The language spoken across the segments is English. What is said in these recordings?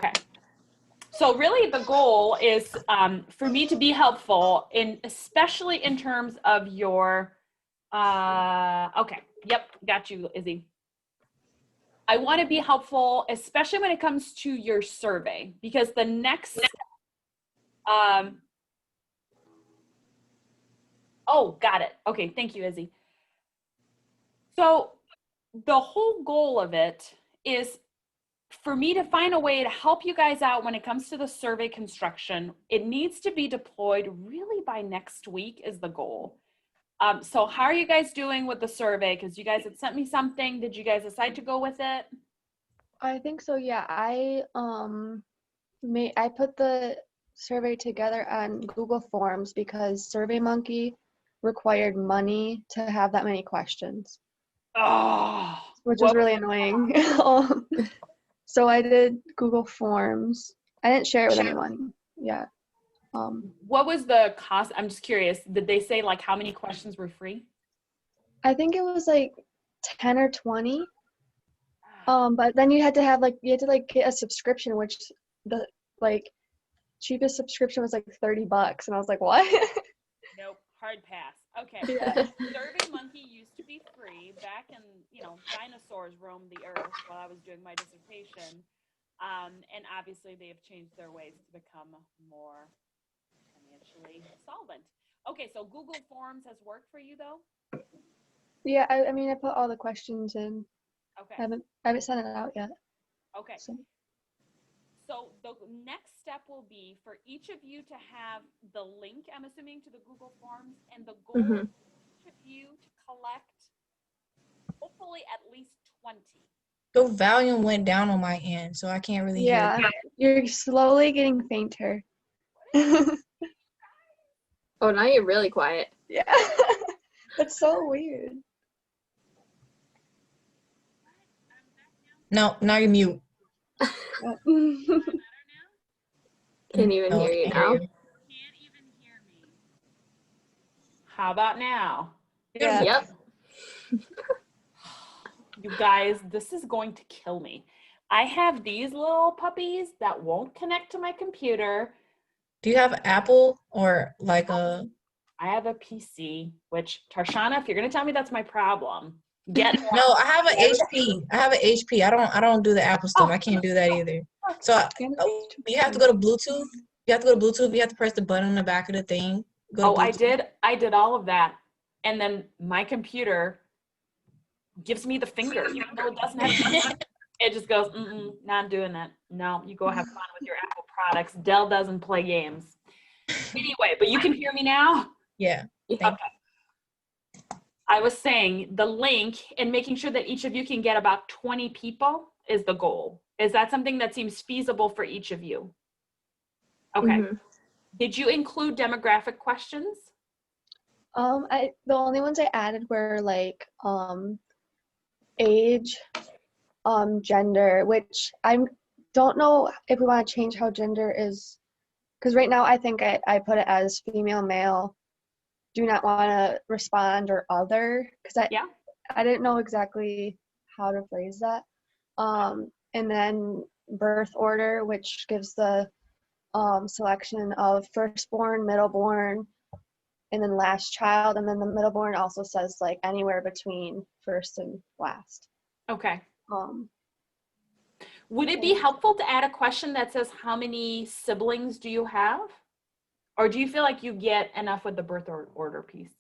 Okay. So really the goal is for me to be helpful especially in terms of your, okay. Yep. Got you, Izzy. I want to be helpful, especially when it comes to your survey, because the next, oh, got it. Okay. Thank you, Izzy. So the whole goal of it is for me to find a way to help you guys out when it comes to the survey construction. It needs to be deployed really by next week is the goal. So how are you guys doing with the survey? Because you guys had sent me something. Did you guys decide to go with it? I think so, yeah. I put the survey together on Google Forms because SurveyMonkey required money to have that many questions. Oh, which was really annoying. So I did Google Forms. I didn't share it with anyone. Yeah. What was the cost? I'm just curious. Did they say like how many questions were free? I think it was like 10 or 20. But then you had to get a subscription, which the like cheapest subscription was like $30, and I was like, what? Nope, hard pass. Okay. Yeah. SurveyMonkey used to be free back in, dinosaurs roamed the earth while I was doing my dissertation. And obviously they have changed their ways to become more financially solvent. Okay, so Google Forms has worked for you though? Yeah, I mean I put all the questions in. Okay. I haven't sent it out yet. Okay. So the next step will be for each of you to have the link, I'm assuming, to the Google Forms, and the goal of each of you to collect hopefully at least 20. The volume went down on my end, so I can't really hear you. You're slowly getting fainter. Oh, now you're really quiet. Yeah. That's so weird. No, now you're mute. Can't even hear you now. Can't even hear me. How about now? Yeah. Yep. You guys, this is going to kill me. I have these little puppies that won't connect to my computer. Do you have Apple or like a? I have a PC, which Tarshana, if you're gonna tell me that's my problem, get one. No, I have an HP. I have an HP. I don't do the Apple stuff. I can't do that either. So you have to go to Bluetooth. You have to go to Bluetooth. You have to press the button on the back of the thing. I did all of that, and then my computer gives me the finger, even though it doesn't have. It just goes, not doing that. No, you go have fun with your Apple products. Dell doesn't play games. Anyway, but you can hear me now? Yeah. Okay. I was saying the link and making sure that each of you can get about 20 people is the goal. Is that something that seems feasible for each of you? Okay. Did you include demographic questions? The only ones I added were like age, gender, which I don't know if we want to change how gender is, because right now I think I put it as female, male, do not want to respond, or other, because I didn't know exactly how to phrase that. And then birth order, which gives the selection of firstborn, middleborn, and then last child, and then the middleborn also says like anywhere between first and last. Okay. Would it be helpful to add a question that says how many siblings do you have? Or do you feel like you get enough with the birth order piece?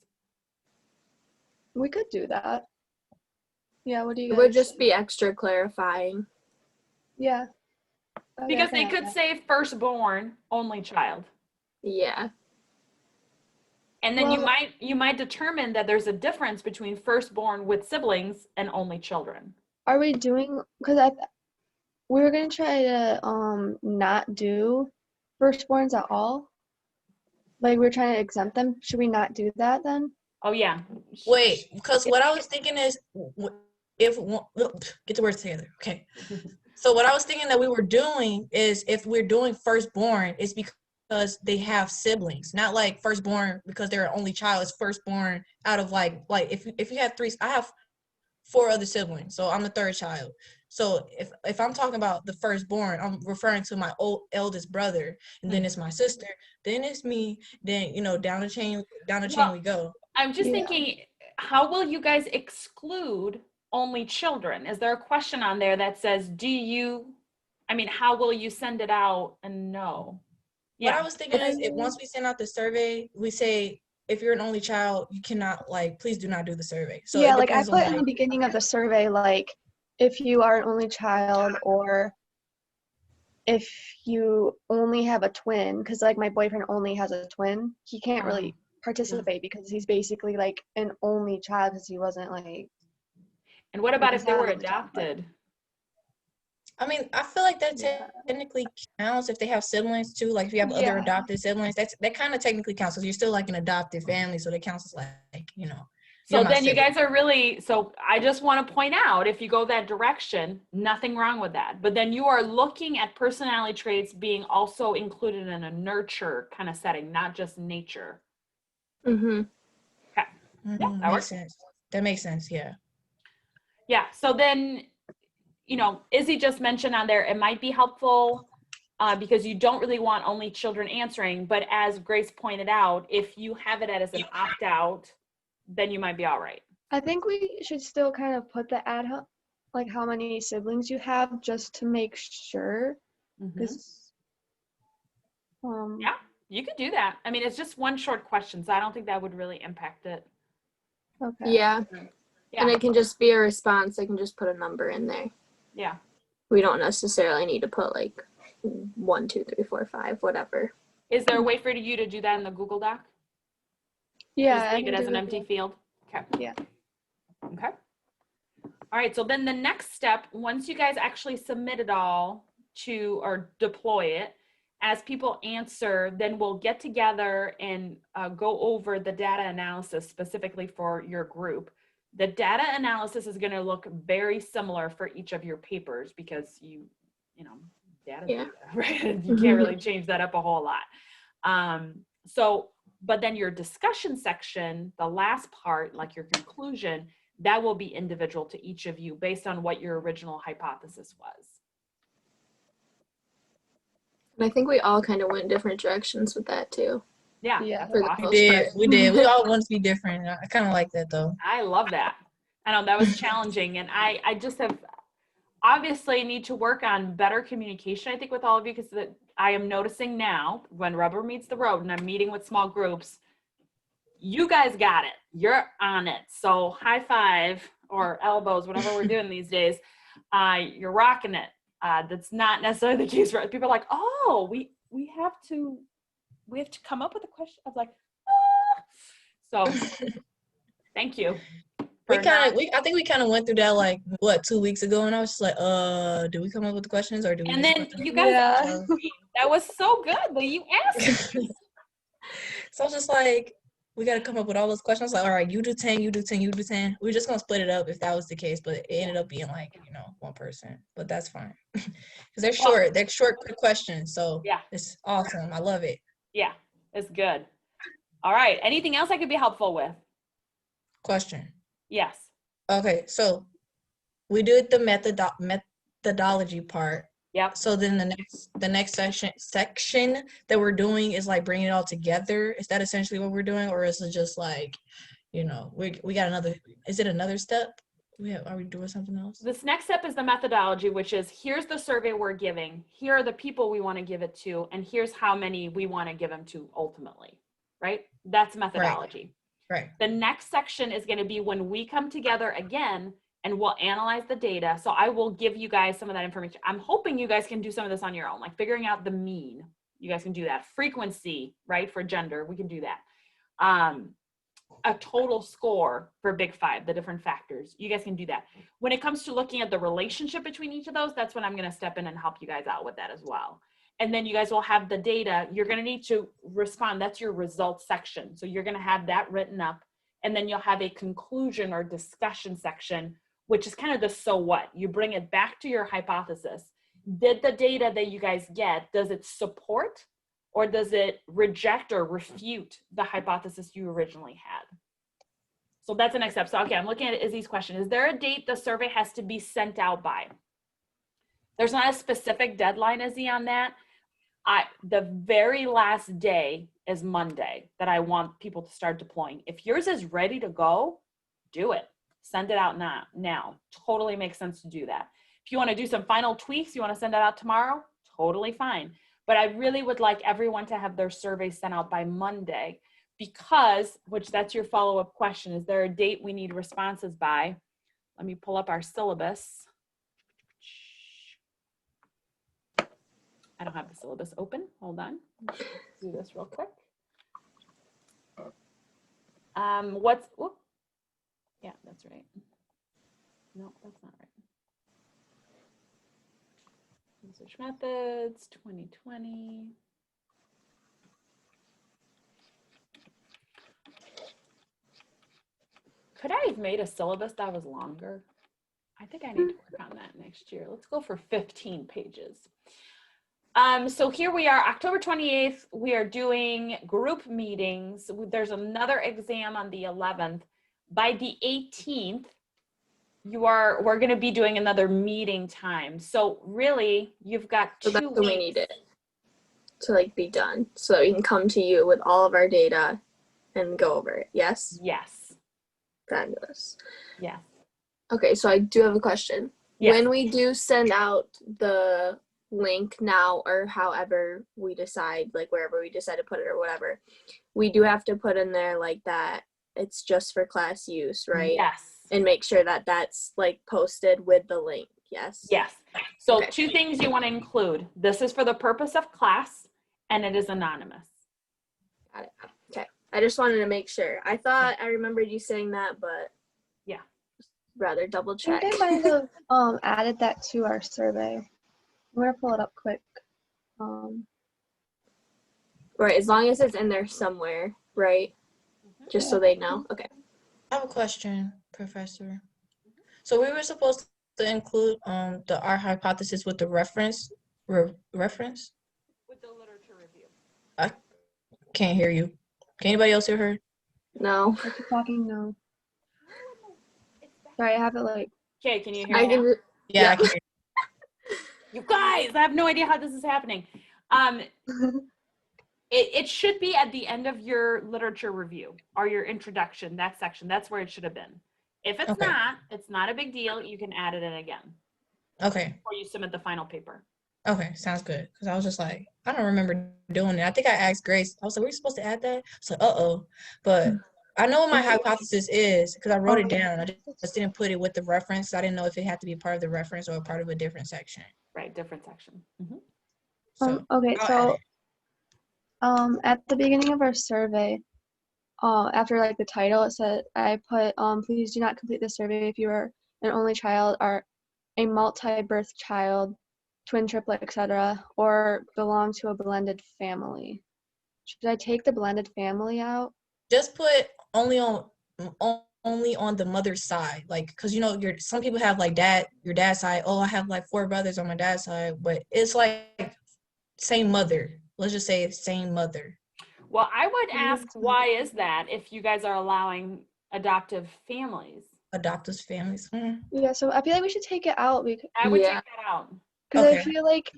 We could do that. Yeah, what do you guys? It would just be extra clarifying. Yeah. Because they could say firstborn, only child. Yeah. And then you might determine that there's a difference between firstborn with siblings and only children. Are we doing, because we were going to try to not do firstborns at all? Like we're trying to exempt them. Should we not do that then? Oh yeah. Wait, because what I was thinking is get the words together. Okay. So what I was thinking that we were doing is if we're doing firstborn, it's because they have siblings, not like firstborn because they're an only child. It's firstborn out of like if you have three. I have 4 other siblings, so I'm the third child. So if I'm talking about the firstborn, I'm referring to my eldest brother, and then it's my sister, then it's me, then down the chain Well, we go. I'm just Yeah. thinking, how will you guys exclude only children? Is there a question on there that says, how will you send it out and know? What I Yeah, was thinking is, once we send out the survey, we say if you're an only child, you cannot please do not do the survey. So Yeah, it like I depends on put in the beginning of the survey, like if you are an only child or if you only have a twin, because like my boyfriend only has a twin, he can't really participate because he's basically like an only child because he wasn't like. and what about he's if they not were an only child, but- adopted? I mean, I feel like that Yeah. technically counts if they have siblings too. Like if you have other Yeah. adopted siblings, that kind of technically counts because you're still like an adopted family, so that counts as So you're my then you sibling. guys are really, so I just want to point out, if you go that direction, nothing wrong with that. But then you are looking at personality traits being also included in a nurture kind of setting, not just nature. Mm-hmm. Okay. Yeah, that Makes works. sense. That makes sense. Yeah. Yeah. So then, Izzy just mentioned on there, it might be helpful because you don't really want only children answering. But as Grace pointed out, if you have it as an opt out, then you might be all right. I think we should still kind of put the ad hoc, like how many siblings you have, just to make sure. Because, Yeah, you could do that. I mean, it's just one short question, so I don't think that would really impact it. Okay. Yeah. Yeah. And it can just be a response. I can just put a number in there. Yeah. We don't necessarily need to put like 1, 2, 3, 4, 5, whatever. Is there a way for you to do that in the Google Doc? Yeah. Just I leave it can as do an it. empty field? Okay. Yeah. Okay. All right, so then the next step, once you guys actually submit it all or deploy it, as people answer, then we'll get together and go over the data analysis specifically for your group. The data analysis is going to look very similar for each of your papers because data, Yeah. right? You can't really change that up a whole lot. But then your discussion section, the last part, like your conclusion, that will be individual to each of you based on what your original hypothesis was. And I think we all kind of went different directions with that too. Yeah, Yeah. that's For the awesome. most We did. part. We did. We all want to be different. I kind of like that though. I love that. I know that was challenging, and I just have obviously need to work on better communication, I think, with all of you, because I am noticing now when rubber meets the road and I'm meeting with small groups, you guys got it. You're on it. So high five or elbows, whatever we're doing these days. You're rocking it. That's not necessarily the case. Right? People are like, oh, we have to come up with a question. I was like, so thank you. I think we kind of went through that 2 weeks ago, and I was just like, did we come up with the questions or do we? And just then put them- you guys, Yeah. that was so good that you asked. So I was just like, we got to come up with all those questions. Like, all right, you do 10, you do 10, you do 10. We're just gonna split it up if that was the case, but it ended up being one person. But that's fine because they're short. They're short, quick questions. So Yeah. it's awesome. I love it. Yeah, it's good. All right. Anything else I could be helpful with? Question. Yes. Okay, so we did the methodology part. Yep. So then the next section that we're doing is like bringing it all together. Is that essentially what we're doing, or is it just like, we got another? Is it another step? Are we doing something else? This next step is the methodology, which is here's the survey we're giving. Here are the people we want to give it to, and here's how many we want to give them to ultimately. Right? That's methodology. Right. The next section is going to be when we come together again and we'll analyze the data. So I will give you guys some of that information. I'm hoping you guys can do some of this on your own, like figuring out the mean. You guys can do that. Frequency, right, for gender, we can do that. A total score for Big Five, the different factors. You guys can do that. When it comes to looking at the relationship between each of those, that's when I'm going to step in and help you guys out with that as well. And then you guys will have the data. You're going to need to respond. That's your results section. So you're going to have that written up. And then you'll have a conclusion or discussion section, which is kind of the so what. You bring it back to your hypothesis. Did the data that you guys get, does it support or does it reject or refute the hypothesis you originally had? So that's the next step. So, okay, I'm looking at Izzy's question. Is there a date the survey has to be sent out by? There's not a specific deadline, Izzy, on that. The very last day is Monday that I want people to start deploying. If yours is ready to go, do it. Send it out now. Totally makes sense to do that. If you want to do some final tweaks, you want to send it out tomorrow, totally fine. But I really would like everyone to have their survey sent out by Monday because, which that's your follow-up question, is there a date we need responses by? Let me pull up our syllabus. I don't have the syllabus open. Hold on. Let's do this real quick. Whoop. Yeah, that's right. No, that's not right. Research methods, 2020. Could I have made a syllabus that was longer? I think I need to work on that next year. Let's go for 15 pages. So here we are, October 28th, we are doing group meetings. There's another exam on the 11th. By the 18th, we're going to be doing another meeting time. So really, you've got 2 So that's weeks. when we need it to like be done, so that we can come to you with all of our data and go over it. Yes. Yes. Fabulous. Yes. Okay, so I do have a question. Yes. When we do send out the link now, or however we decide, like wherever we decide to put it or whatever, we do have to put in there like that it's just for class use, right? Yes. And make sure that that's like posted with the link. Yes. Yes. So Okay. 2 things you want to include. This is for the purpose of class and it is anonymous. Got it. Okay. I just wanted to make sure. I thought I remembered you saying that, but Yeah. rather double I check. think I might have added that to our survey. I'm gonna pull it up quick. Right, as long as it's in there somewhere, right? Just so they know. Okay. I have a question, Professor. So we were supposed to include our hypothesis with the reference. Reference? With the literature review. I can't hear you. Can anybody else hear her? No. I keep talking no. Sorry, I have it like. Okay, can you hear I me now? can. Yeah, Yeah. I can hear You guys, I have no idea how this is happening. It should be at the end of your literature review or your introduction, that section. That's where it should have been. If it's Okay. not, it's not a big deal. You can add it in again you. Okay. before you submit the final paper. Okay, sounds good. Because I was just like, I don't remember doing it. I think I asked Grace. I was like, were you supposed to add that? So uh-oh. But I know what my hypothesis is because I wrote it down. I just didn't put it with the reference. I didn't know if it had to be part of the reference or a part of a different section. Right, different section. Mhm. So Okay, I'll add so it. at the beginning of our survey, after like the title, it said I put please do not complete this survey if you are an only child, are a multi-birth child, twin, triplet, etc., or belong to a blended family. Should I take the blended family out? Just put only on the mother's side, like, because some people have like your dad's side. Oh, I have like 4 brothers on my dad's side, but it's like same mother. Let's just say same mother. Well, I would ask, why is that if you guys are allowing adoptive families? Adoptive families. Yeah, so I feel like we should take it out because I would Yeah. take that out. I Okay. feel like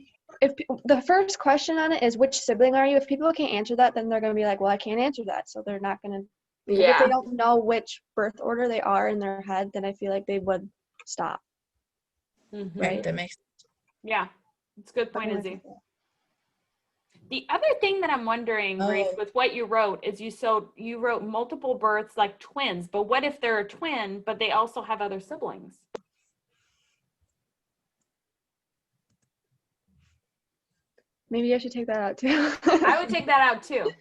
if the first question on it is which sibling are you, if people can't answer that, then they're gonna be like, well, I can't answer that, so they're not gonna. Like, if they Yeah. don't know which birth order they are in their head, then I feel like they would stop. Mhm. Right. That makes Yeah, it's a good point, Okay. Izzy. The other thing that I'm wondering, Grace, Oh. with what you wrote is you wrote multiple births like twins, but what if they're a twin, but they also have other siblings? Maybe I should take that out too. I would take that out too.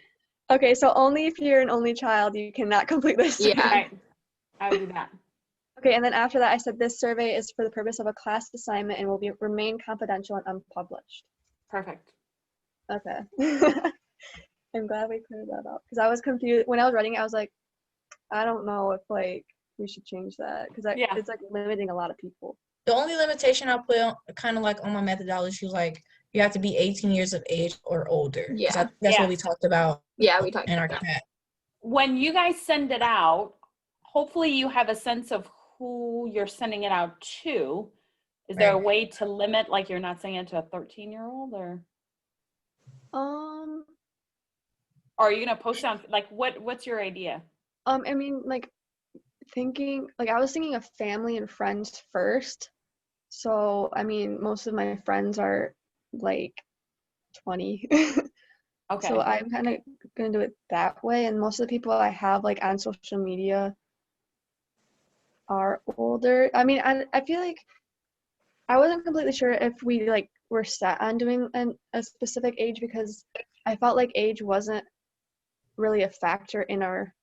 Okay, so only if you're an only child, you cannot complete this. Yeah. Right. I would do that. Okay, and then after that, I said this survey is for the purpose of a class assignment and will remain confidential and unpublished. Perfect. Okay. I'm glad we cleared that up because I was confused when I was writing it. I was like, I don't know if like we should change that because Yeah. it's like limiting a lot of people. the only limitation I put on, kind of like on my methodology, was like you have to be 18 years of age or older. 'Cause Yeah. that's Yeah. what we talked about Yeah, we talked in our about that. chat. When you guys send it out, hopefully you have a sense of who you're sending it out to. Is there a Right. way to limit, like you're not saying it to a 13-year-old or Um, are you gonna post on, like, what's your idea? I mean, like I was thinking of family and friends first. So, I mean, most of my friends are like 20. Okay. So I'm kind of gonna do it that way. And most of the people I have like on social media are older. I mean, I feel like I wasn't completely sure if we like were set on doing a specific age because I felt like age wasn't really a factor in our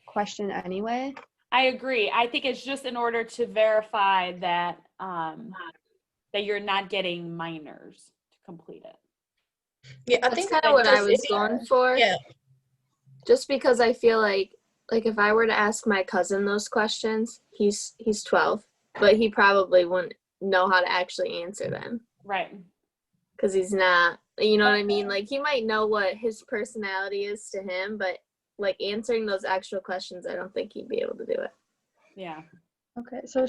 question anyway. I agree. I think it's just in order to verify that that you're not getting minors to complete it. Yeah, I That's think kind of that what I just was going for. yeah. Just because I feel like if I were to ask my cousin those questions, he's 12, but he probably wouldn't know how to actually answer them Right. because he's not, you know what I mean? Like he might know what his personality is to him, but like answering those actual questions, I don't think he'd be able to do it. Yeah. Okay, so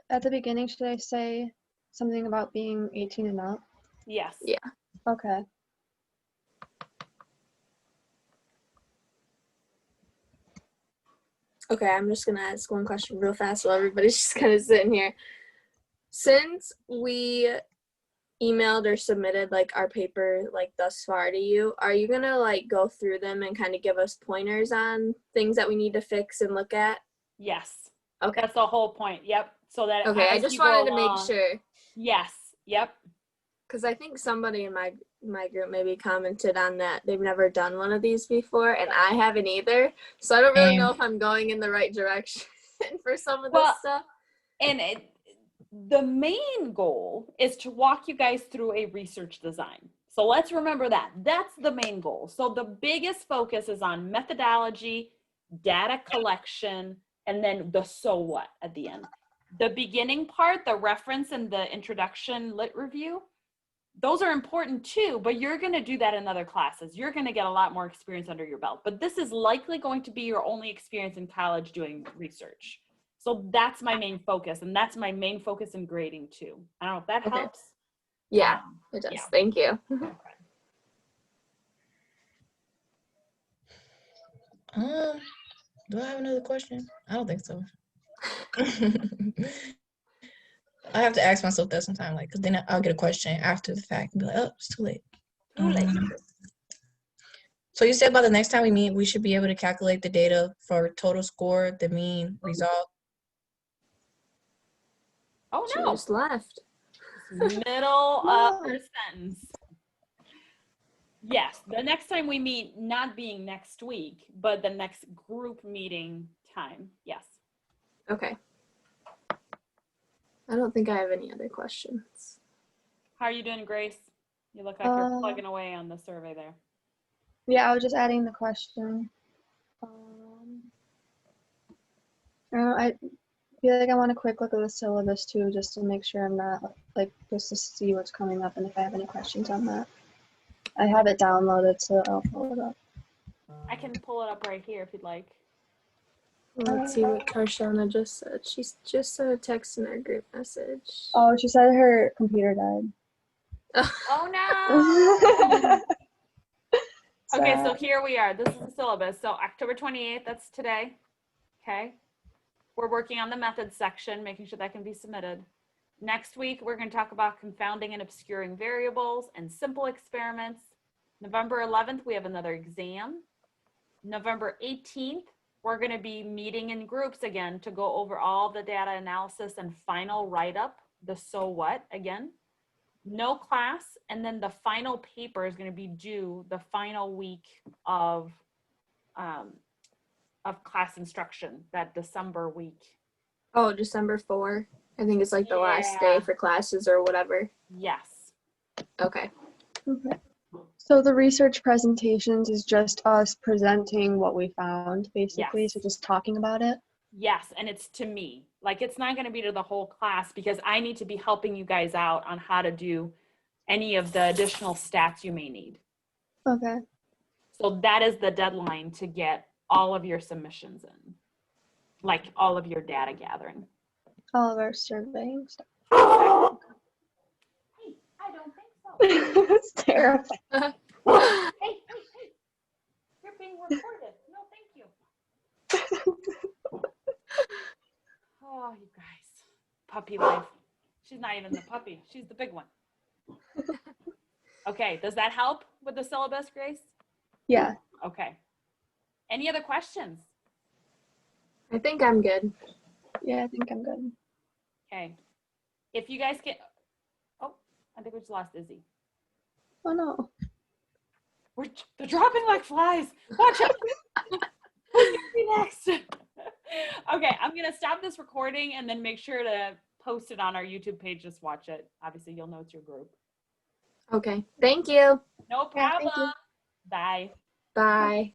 at the beginning, should I say something about being 18 and up? Yes. Yeah. Okay. Okay, I'm just gonna ask one question real fast while everybody's just kind of sitting here. Since we emailed or submitted like our paper like thus far to you, are you gonna like go through them and kind of give us pointers on things that we need to fix and look at? Yes. Okay. That's the whole point. Yep. So that Okay, I as just you go wanted to make along- sure Yes. Yep. because I think somebody in my group maybe commented on that they've never done one of these before, and I haven't either. So I don't really know if I'm going in the right direction for some of this Well, stuff. And the main goal is to walk you guys through a research design. So let's remember that. That's the main goal. So the biggest focus is on methodology, data collection, and then the so what at the end. The beginning part, the reference and the introduction lit review, those are important too, but you're going to do that in other classes. You're going to get a lot more experience under your belt. But this is likely going to be your only experience in college doing research. So that's my main focus, and that's my main focus in grading too. I don't know if that Okay. helps. Yeah, it does. yeah. Thank you. Do I have another question? I don't think so. I have to ask myself that sometime, like, because then I'll get a question after the fact and be like, oh, it's too late. Too late. So you said by the next time we meet, we should be able to calculate the data for total score, the mean result. Oh She no, just left. middle No. of her sentence. Yes, the next time we meet, not being next week, but the next group meeting time. Yes. Okay. I don't think I have any other questions. How are you doing, Grace? You look like you're plugging away on the survey there. Yeah, I was just adding the question. I feel like I want a quick look at the syllabus too, just to make sure I'm not like just to see what's coming up and if I have any questions on that. I have it downloaded, so I'll pull it up. I can pull it up right here if you'd like. Let's see what Tarshana just said. She's just sent a text in our group message. Oh, she said her computer died. Oh no! Okay, so Sad. here we are. This is the syllabus. So October 28th, that's today. Okay. We're working on the methods section, making sure that can be submitted. Next week, we're going to talk about confounding and obscuring variables and simple experiments. November 11th, we have another exam. November 18th, we're going to be meeting in groups again to go over all the data analysis and final write-up, the so what again. No class, and then the final paper is going to be due the final week of class instruction, that December week. Oh, December 4. I think it's like the last day for classes or whatever. Yes. Okay. Okay. So the research presentations is just us presenting what we found, basically. Yes. So just talking about it. Yes, and it's to me. Like, it's not going to be to the whole class because I need to be helping you guys out on how to do any of the additional stats you may need. Okay. So that is the deadline to get all of your submissions in, like all of your data gathering. All of our surveying stuff. Hey, I don't think so. It's terrible. Hey, hey, hey. You're being recorded. No, thank you. Oh, you guys. Puppy life. She's not even the puppy. She's the big one. Okay, does that help with the syllabus, Grace? Yeah. Okay. Any other questions? I think I'm good. Yeah, I think I'm good. Okay. If you guys can, oh, I think we just lost Izzy. Oh no. They're dropping like flies. Watch out. Who's gonna be next? Okay, I'm gonna stop this recording and then make sure to post it on our YouTube page. Just watch it. Obviously, you'll know it's your group. Okay. Thank you. No Yeah, thank you. problem. Bye. Bye.